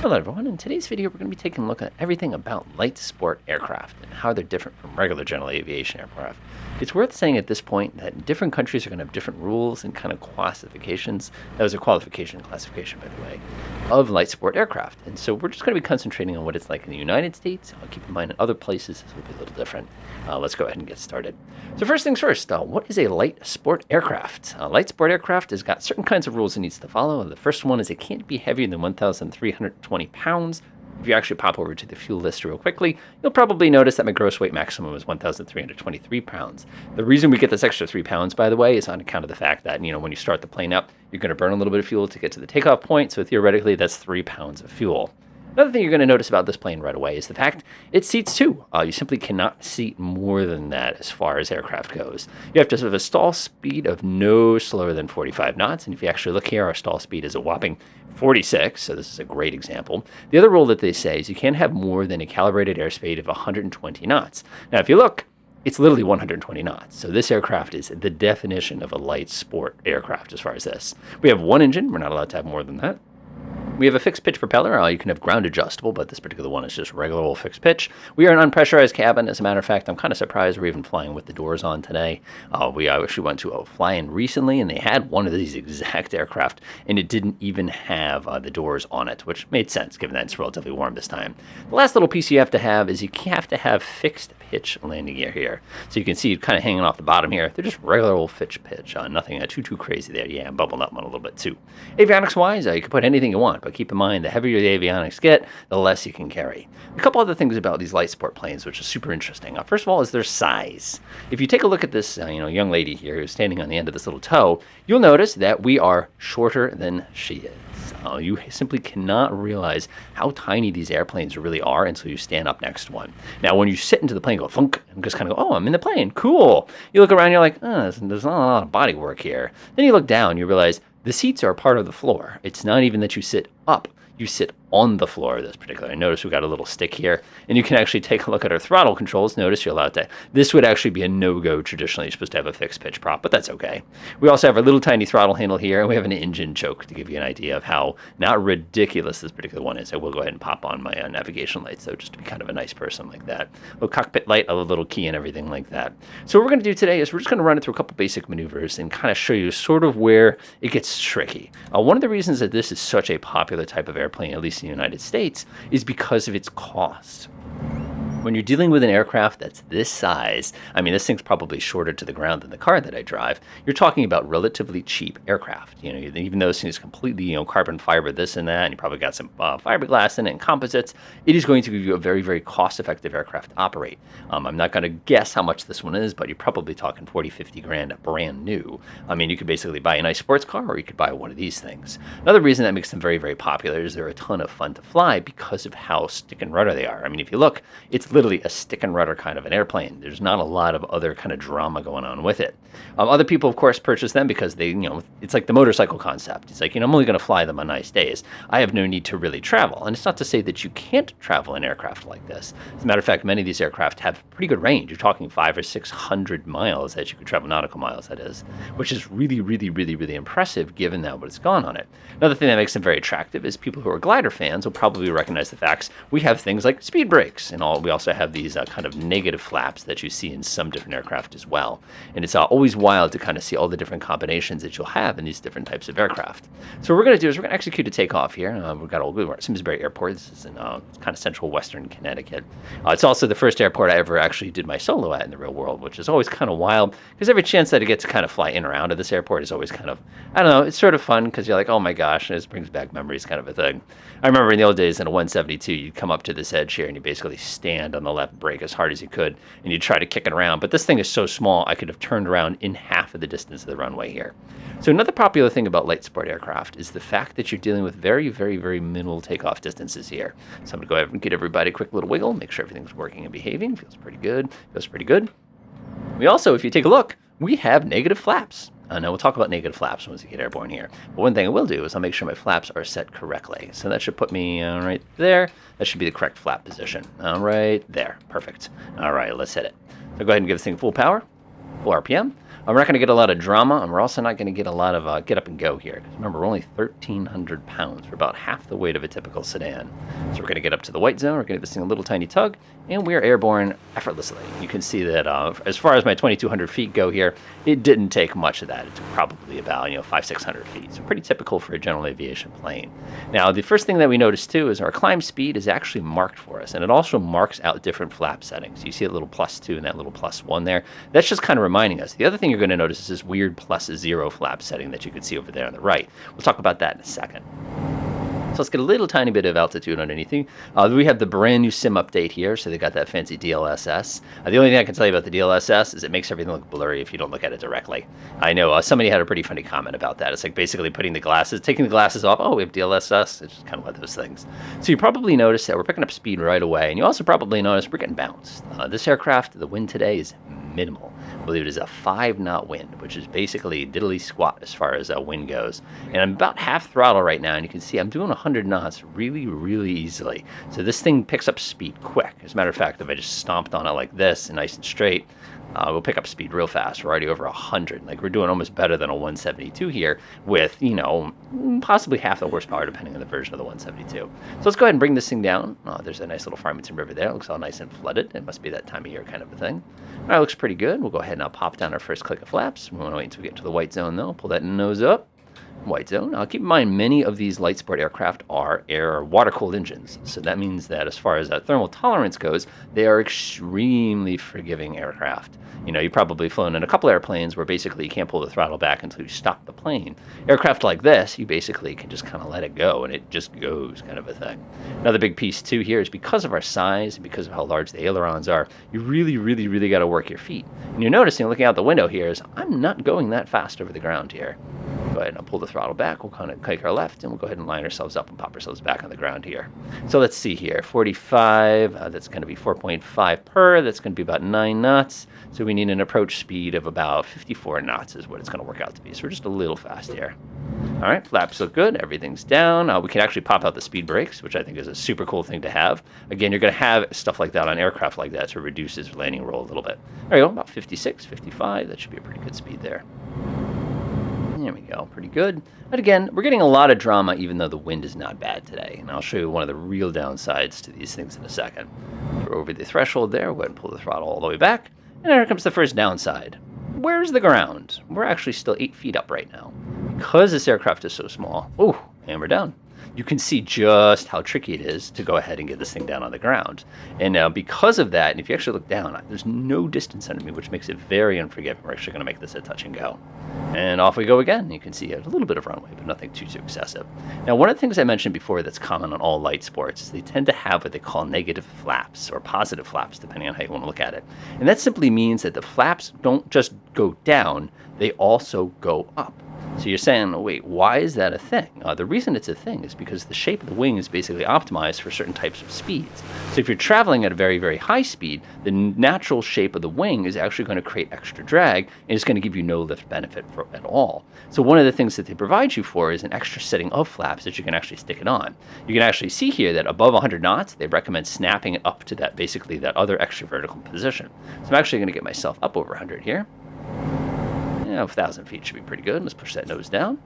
Hello everyone, in today's video we're going to be taking a look at everything about light sport aircraft and how they're different from regular general aviation aircraft. It's worth saying at this point that different countries are going to have different rules and kind of classifications, that was a qualification and classification by the way, of light sport aircraft. And so we're just going to be concentrating on what it's like in the United States. I'll keep in mind in other places this will be a little different. Let's go ahead and get started. So first things first, what is a light sport aircraft? A light sport aircraft has got certain kinds of rules it needs to follow. The first one is it can't be heavier than 1,320 pounds. If you actually pop over to the fuel list real quickly, you'll probably notice that my gross weight maximum is 1,323 pounds. The reason we get this extra 3 pounds, by the way, is on account of the fact that, when you start the plane up, you're going to burn a little bit of fuel to get to the takeoff point. So theoretically, that's 3 pounds of fuel. Another thing you're going to notice about this plane right away is the fact it seats two. You simply cannot seat more than that as far as aircraft goes. You have to have a stall speed of no slower than 45 knots. And if you actually look here, our stall speed is a whopping 46. So this is a great example. The other rule that they say is you can't have more than a calibrated airspeed of 120 knots. Now, if you look, it's literally 120 knots. So this aircraft is the definition of a light sport aircraft as far as this. We have one engine. We're not allowed to have more than that. We have a fixed pitch propeller. You can have ground adjustable, but this particular one is just regular old fixed pitch. We are an unpressurized cabin. As a matter of fact, I'm kind of surprised we're even flying with the doors on today. We actually went to a fly-in recently, and they had one of these exact aircraft, and it didn't even have the doors on it, which made sense given that it's relatively warm this time. The last little piece you have to have is you have to have fixed pitch landing gear here. So you can see it kind of hanging off the bottom here. They're just regular old fixed pitch. Nothing too crazy there. Yeah, bubbled up on a little bit too. Avionics-wise, you can put anything you want, but keep in mind, the heavier the avionics get, the less you can carry. A couple other things about these light sport planes, which is super interesting. First of all, is their size. If you take a look at this, young lady here who's standing on the end of this little toe, you'll notice that we are shorter than she is. You simply cannot realize how tiny these airplanes really are until you stand up next to one. Now, when you sit into the plane, go thunk, and just kind of go, oh, I'm in the plane, cool. You look around, you're like, oh, there's not a lot of body work here. Then you look down, you realize the seats are part of the floor. It's not even that you sit up. You sit on the floor of this particular. Notice we've got a little stick here, and you can actually take a look at our throttle controls. Notice you're allowed to. This would actually be a no-go traditionally. You're supposed to have a fixed pitch prop, but that's okay. We also have a little tiny throttle handle here, and we have an engine choke to give you an idea of how not ridiculous this particular one is. I will go ahead and pop on my navigation lights, though, just to be kind of a nice person like that. A little cockpit light, a little key, and everything like that. So what we're going to do today is we're just going to run it through a couple basic maneuvers and kind of show you sort of where it gets tricky. One of the reasons that this is such a popular type of airplane, at least in the United States, is because of its cost. When you're dealing with an aircraft that's this size, I mean, this thing's probably shorter to the ground than the car that I drive, you're talking about relatively cheap aircraft. Even though this thing is completely, carbon fiber, this and that, and you probably got some fiberglass in it and composites, it is going to give you a very, very cost-effective aircraft to operate. I'm not going to guess how much this one is, but you're probably talking 40, 50 grand brand new. I mean, you could basically buy a nice sports car, or you could buy one of these things. Another reason that makes them very, very popular is they're a ton of fun to fly because of how stick and rudder they are. I mean, if you look, it's literally a stick and rudder kind of an airplane. There's not a lot of other kind of drama going on with it. Other people, of course, purchase them because they, it's like the motorcycle concept. It's like, I'm only going to fly them on nice days. I have no need to really travel. And it's not to say that you can't travel an aircraft like this. As a matter of fact, many of these aircraft have pretty good range. You're talking 500 or 600 miles that you could travel, nautical miles, that is, which is really, really, really, really impressive given that what it's gone on it. Another thing that makes them very attractive is people who are glider fans will probably recognize the facts. We have things like speed brakes and all. We also have these kind of negative flaps that you see in some different aircraft as well. And it's always wild to kind of see all the different combinations that you'll have in these different types of aircraft. So what we're going to do is we're going to execute a takeoff here. We've got we're at Simsbury Airport. This is in kind of central western Connecticut. It's also the first airport I ever actually did my solo at in the real world, which is always kind of wild because every chance that I get to kind of fly in or out of this airport is always kind of, I don't know, it's sort of fun because you're like, oh my gosh, and it brings back memories kind of a thing. I remember in the old days in a 172, you'd come up to this edge here and you basically stand on the left brake as hard as you could and you'd try to kick it around. But this thing is so small, I could have turned around in half of the distance of the runway here. So another popular thing about light sport aircraft is the fact that you're dealing with very, very, very minimal takeoff distances here. So I'm going to go ahead and get everybody a quick little wiggle, make sure everything's working and behaving. Feels pretty good. Feels pretty good. We also, if you take a look, we have negative flaps. Now we'll talk about negative flaps once you get airborne here. But one thing I will do is I'll make sure my flaps are set correctly. So that should put me right there. That should be the correct flap position. Right there. Perfect. All right, let's hit it. So go ahead and give this thing full power, full RPM. We're not going to get a lot of drama, and we're also not going to get a lot of get up and go here. Because remember, we're only 1,300 pounds. We're about half the weight of a typical sedan. So we're going to get up to the white zone. We're going to give this thing a little tiny tug, and we are airborne effortlessly. You can see that as far as my 2,200 feet go here, it didn't take much of that. It took probably about 500-600 feet. So pretty typical for a general aviation plane. Now, the first thing that we notice too is our climb speed is actually marked for us, and it also marks out different flap settings. You see a little +2 and that little +1 there. That's just kind of reminding us. The other thing you're going to notice is this weird +0 flap setting that you can see over there on the right. We'll talk about that in a second. So let's get a little tiny bit of altitude underneath you. We have the brand new sim update here, so they got that fancy DLSS. The only thing I can tell you about the DLSS is it makes everything look blurry if you don't look at it directly. I know somebody had a pretty funny comment about that. It's like basically taking the glasses off. Oh, we have DLSS. It's just kind of one of those things. So you probably noticed that we're picking up speed right away, and you also probably noticed we're getting bounced. This aircraft, the wind today is minimal. I believe it is a 5-knot wind, which is basically diddly squat as far as wind goes. And I'm about half throttle right now, and you can see I'm doing 100 knots really, really easily. So this thing picks up speed quick. As a matter of fact, if I just stomped on it like this and nice and straight, we'll pick up speed real fast. We're already over 100. Like, we're doing almost better than a 172 here with, possibly half the horsepower depending on the version of the 172. So let's go ahead and bring this thing down. There's a nice little Farmington River there. It looks all nice and flooded. It must be that time of year kind of a thing. All right, looks pretty good. We'll go ahead and I'll pop down our first click of flaps. We want to wait until we get to the white zone though. Pull that nose up. White zone. Now, keep in mind, many of these light sport aircraft are water-cooled engines. So that means that as far as thermal tolerance goes, they are extremely forgiving aircraft. You've probably flown in a couple airplanes where basically you can't pull the throttle back until you stop the plane. Aircraft like this, you basically can just kind of let it go, and it just goes kind of a thing. Another big piece, too, here is because of our size and because of how large the ailerons are, you really, really, really got to work your feet. And you're noticing, looking out the window here, is I'm not going that fast over the ground here. Go ahead and I'll pull the throttle back. We'll kind of click our left, and we'll go ahead and line ourselves up and pop ourselves back on the ground here. So let's see here. 45, that's going to be 4.5 per. That's going to be about 9 knots. So we need an approach speed of about 54 knots is what it's going to work out to be. So we're just a little fast here. All right, flaps look good. Everything's down. We can actually pop out the speed brakes, which I think is a super cool thing to have. Again, you're going to have stuff like that on aircraft like that to reduce its landing roll a little bit. There you go, about 56, 55. That should be a pretty good speed there. There we go, pretty good. But again, we're getting a lot of drama even though the wind is not bad today. And I'll show you one of the real downsides to these things in a second. We're over the threshold there. We'll go ahead and pull the throttle all the way back. And here comes the first downside. Where's the ground? We're actually still 8 feet up right now. Because this aircraft is so small. Ooh, and we're down. You can see just how tricky it is to go ahead and get this thing down on the ground. And now because of that, and if you actually look down, there's no distance under me, which makes it very unforgiving. We're actually going to make this a touch and go. And off we go again. You can see a little bit of runway, but nothing too excessive. Now, one of the things I mentioned before that's common on all light sports is they tend to have what they call negative flaps or positive flaps, depending on how you want to look at it. And that simply means that the flaps don't just go down, they also go up. So you're saying, oh, wait, why is that a thing? The reason it's a thing is because the shape of the wing is basically optimized for certain types of speeds. So if you're traveling at a very, very high speed, the natural shape of the wing is actually going to create extra drag, and it's going to give you no lift benefit at all. So one of the things that they provide you for is an extra setting of flaps that you can actually stick it on. You can actually see here that above 100 knots, they recommend snapping it up to that, basically that other extra vertical position. So I'm actually going to get myself up over 100 here. 1,000 feet should be pretty good. Let's push that nose down.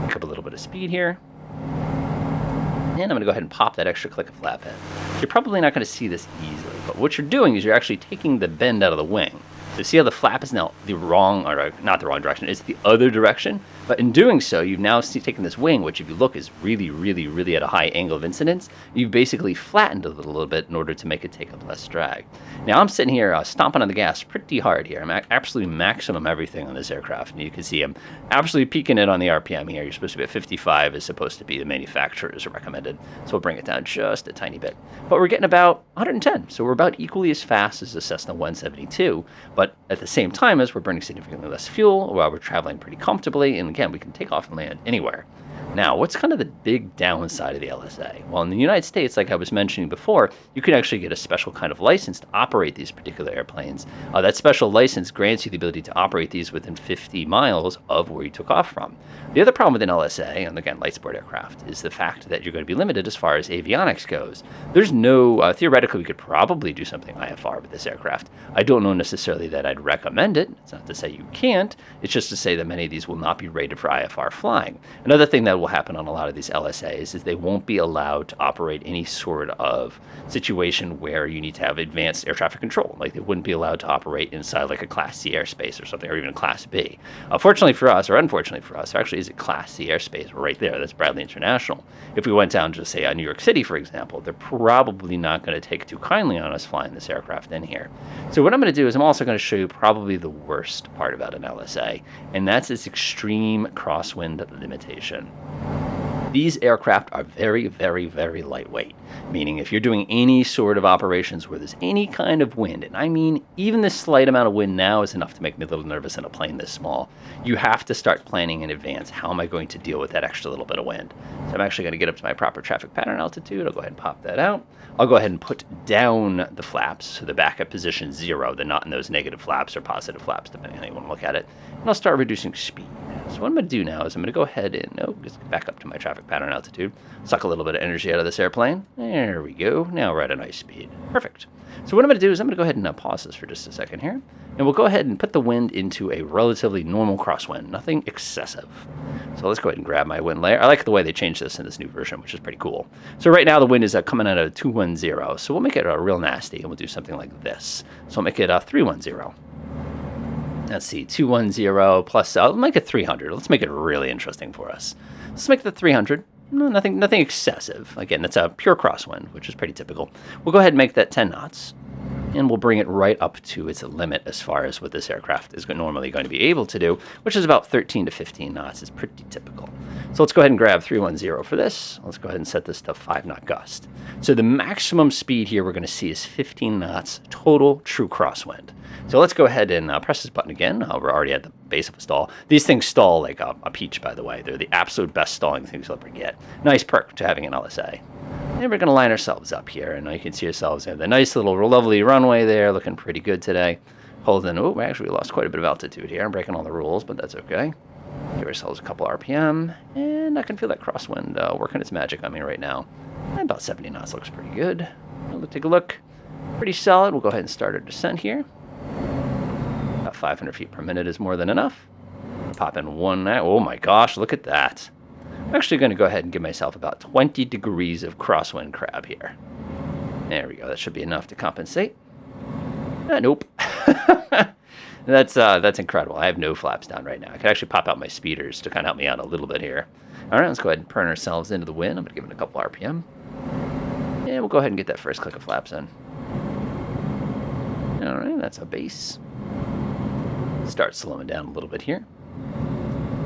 Pick up a little bit of speed here. And I'm going to go ahead and pop that extra click of flap in. You're probably not going to see this easily, but what you're doing is you're actually taking the bend out of the wing. So see how the flap is now the wrong, or not the wrong direction, it's the other direction. But in doing so, you've now taken this wing, which if you look is really, really, really at a high angle of incidence. You've basically flattened it a little bit in order to make it take up less drag. Now I'm sitting here stomping on the gas pretty hard here. I'm absolutely maximum everything on this aircraft. And you can see I'm absolutely peaking it on the RPM here. You're supposed to be at 55 is supposed to be the manufacturer's recommended. So we'll bring it down just a tiny bit. But we're getting about 110. So we're about equally as fast as the Cessna 172. But at the same time as we're burning significantly less fuel while we're traveling pretty comfortably. And again, we can take off and land anywhere. Now, what's kind of the big downside of the LSA? Well, in the United States, like I was mentioning before, you can actually get a special kind of license to operate these particular airplanes. That special license grants you the ability to operate these within 50 miles of where you took off from. The other problem with an LSA, and again, light sport aircraft, is the fact that you're going to be limited as far as avionics goes. There's no, theoretically, we could probably do something IFR with this aircraft. I don't know necessarily that I'd recommend it. It's not to say you can't. It's just to say that many of these will not be rated for IFR flying. Another thing that will happen on a lot of these LSAs is they won't be allowed to operate any sort of situation where you need to have advanced air traffic control. Like they wouldn't be allowed to operate inside like a Class C airspace or something, or even a Class B. Fortunately for us, or unfortunately for us, there actually is a Class C airspace right there. That's Bradley International. If we went down to, say, New York City, for example, they're probably not going to take too kindly on us flying this aircraft in here. So what I'm going to do is I'm also going to show you probably the worst part about an LSA, and that's its extreme crosswind limitation. These aircraft are very, very, very lightweight, meaning if you're doing any sort of operations where there's any kind of wind, and I mean even this slight amount of wind now is enough to make me a little nervous in a plane this small, you have to start planning in advance. How am I going to deal with that extra little bit of wind? So I'm actually going to get up to my proper traffic pattern altitude. I'll go ahead and pop that out. I'll go ahead and put down the flaps, so the back at position 0. They're not in those negative flaps or positive flaps, depending on how you want to look at it. And I'll start reducing speed. So what I'm going to do now is I'm going to go ahead and just get back up to my traffic pattern altitude, suck a little bit of energy out of this airplane. There we go. Now we're at a nice speed. Perfect. So what I'm going to do is I'm going to go ahead and pause this for just a second here, and we'll go ahead and put the wind into a relatively normal crosswind, nothing excessive. So let's go ahead and grab my wind layer. I like the way they changed this in this new version, which is pretty cool. So right now the wind is coming out of 210, so we'll make it real nasty, and we'll do something like this. So I'll make it 310. Let's see, 210 plus, I'll make it 300. Let's make it really interesting for us. Let's make the 300. No, nothing excessive. Again, that's a pure crosswind, which is pretty typical. We'll go ahead and make that 10 knots, and we'll bring it right up to its limit as far as what this aircraft is normally going to be able to do, which is about 13 to 15 knots. It's pretty typical. So let's go ahead and grab 310 for this. Let's go ahead and set this to 5-knot gust. So the maximum speed here we're going to see is 15 knots total true crosswind. So let's go ahead and press this button again. We're already at the base of a stall. These things stall like a peach, by the way. They're the absolute best stalling things you'll ever get. Nice perk to having an LSA. And we're going to line ourselves up here, and you can see ourselves in the nice little lovely runway there, looking pretty good today. Holding, actually we lost quite a bit of altitude here. I'm breaking all the rules, but that's okay. Give ourselves a couple RPM, and I can feel that crosswind working its magic on me right now. And about 70 knots looks pretty good. Let's take a look. Pretty solid. We'll go ahead and start our descent here. About 500 feet per minute is more than enough. Pop in one. Oh my gosh, look at that. I'm actually going to go ahead and give myself about 20 degrees of crosswind crab here. There we go. That should be enough to compensate. Nope. That's incredible. I have no flaps down right now. I could actually pop out my speeders to kind of help me out a little bit here. All right, let's go ahead and turn ourselves into the wind. I'm going to give it a couple RPM. And we'll go ahead and get that first click of flaps in. All right, that's a base. Start slowing down a little bit here.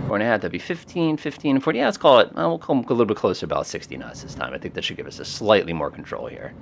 We're going to have to be 15, 15, 40. Yeah, let's call it, we'll come a little bit closer, about 60 knots this time. I think that should give us a slightly more control here.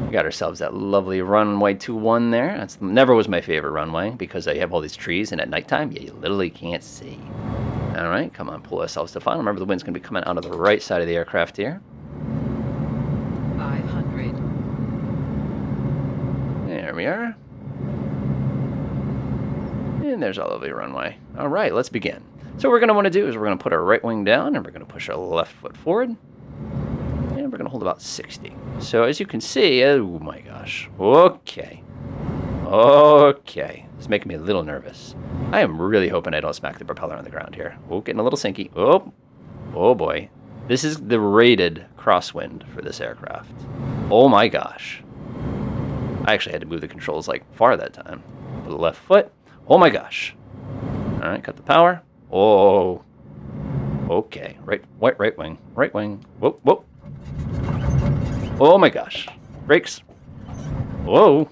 We got ourselves that lovely runway 21 there. That's never was my favorite runway because you have all these trees, and at nighttime, you literally can't see. All right, come on, pull ourselves to final. Remember, the wind's going to be coming out of the right side of the aircraft here. 500. There we are. And there's our lovely runway. All right, let's begin. So what we're going to want to do is we're going to put our right wing down, and we're going to push our left foot forward. And we're going to hold about 60. So as you can see, oh my gosh. Okay. It's making me a little nervous. I am really hoping I don't smack the propeller on the ground here. Oh, getting a little sinky. Oh boy. This is the rated crosswind for this aircraft. Oh my gosh. I actually had to move the controls like far that time. For the left foot. Oh my gosh. All right, cut the power. Oh. Okay. Right wing. Right wing. Whoa. Oh my gosh. Brakes. Whoa.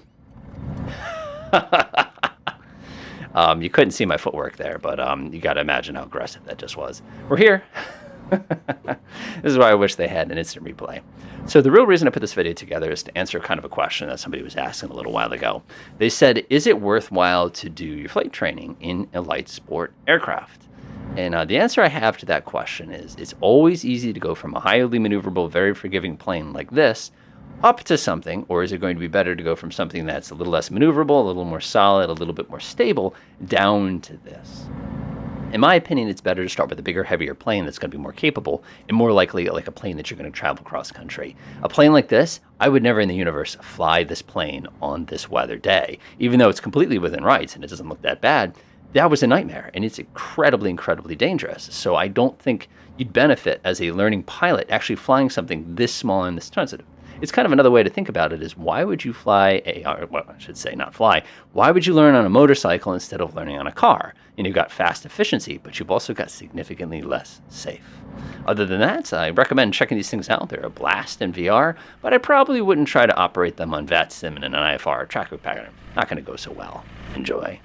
You couldn't see my footwork there, but you got to imagine how aggressive that just was. We're here. This is why I wish they had an instant replay. So the real reason I put this video together is to answer kind of a question that somebody was asking a little while ago. They said, is it worthwhile to do your flight training in a light sport aircraft? And the answer I have to that question is it's always easy to go from a highly maneuverable, very forgiving plane like this up to something, or is it going to be better to go from something that's a little less maneuverable, a little more solid, a little bit more stable, down to this? In my opinion, it's better to start with a bigger, heavier plane that's going to be more capable and more likely like a plane that you're going to travel cross country. A plane like this, I would never in the universe fly this plane on this weather day. Even though it's completely within rights and it doesn't look that bad, that was a nightmare and it's incredibly, incredibly dangerous. So I don't think you'd benefit as a learning pilot actually flying something this small and this sensitive. It's kind of another way to think about it is why would you fly well, I should say not fly, why would you learn on a motorcycle instead of learning on a car? And you've got fast efficiency, but you've also got significantly less safe. Other than that, I recommend checking these things out. They're a blast in VR, but I probably wouldn't try to operate them on VATSIM and an IFR tracker pattern. Not going to go so well. Enjoy.